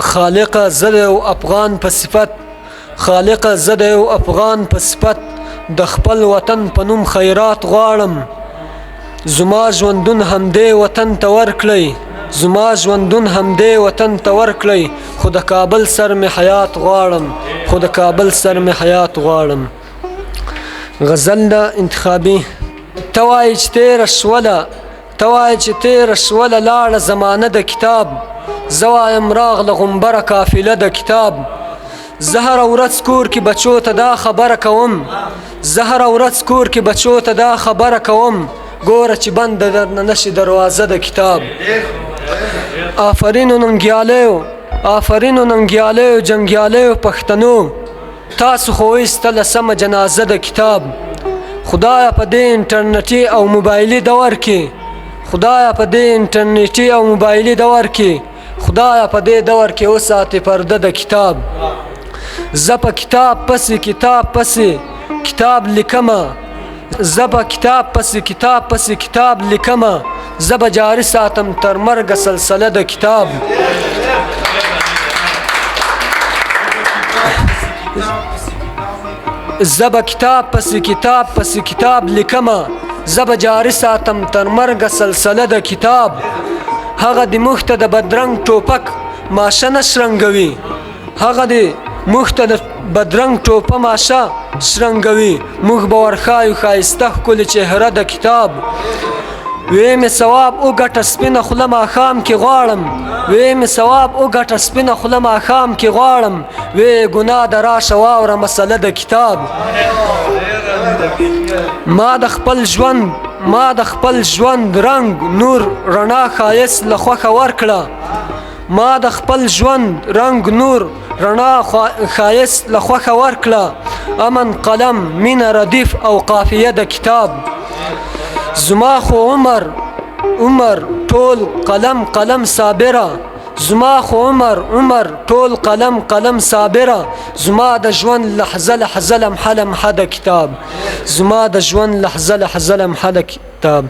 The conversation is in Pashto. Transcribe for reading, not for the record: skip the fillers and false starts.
خالق زه د یو افغان په صفت خالق زه د یو افغان په صفت د خپل وطن په نوم خیرات غواړم زما ژوندون همدې وطن ته ورکړئ زما ژوندون همدې وطن ته ورکړئ خو د کابل سر مې حیات غواړم خو د کابل سر مې حیات غواړم. غزل د انتخابي ته وایې چې تېره شوله ته وایې چې تېره شوله لاړه زمانه د کتاب زه وایم راغله غومبره قافله د کتاب زه هره ورځ کور کې بچو ته دا خبره کوم زه هره ورځ کور کې بچو ته دا خبره کوم ګوره چې بنده درنه نشي دروازه د کتاب. آفرینو ننګیالیو آفرینو ننګیالیو جنګیالیو پښتنو تاسو خو ایستله سمه جنازه د کتاب خدایه په دې انټرنیټي او موبایلي دور کې خدایه په دې انټرنیټي او موبایلي دور کې خدایه په دې دور کې وساتې پرده د کتاب. زه په کتاب پسې کتاب پسې کتاب لیکمه زه په کتاب پسې کتاب پسې کتاب لیکمه زه به جاري ساتم تر مرګه سلسله د کتاب. زه به کتاب پسې کتاب پسې کتاب لیکمه زه به جاري ساتم تر مرګه سلسله د کتاب. هغه د موږ ته د بدرنګ ټوپک ماشه نه شرنګوي هغه د موږ ته د بدرنګ ټوپه ماشه شرنګوي موږ به ورښایو ښایسته ښکلې چهره د کتاب. وی مې ثواب وګټه سپینه خوله ماښام کې غواړم وی مې ثواب وګټه سپینه خوله ماښام کې غواړم وی ګناه د راشه واوره مسله د کتاب. ما د خپل ژوند رنگ نور رڼا ښایست له خوښه ورکړه ما د خپل ژوند رنگ نور رڼا ښایست له خوښه ورکړه امن قلم مینه ردیف او قافیه د کتاب. زما خو عمر ټول قلم صابره زما خو عمر ټول قلم صابره زما د ژوند لحظه لمحه د کتاب زما د ژوند لحظه لمحه د کتاب.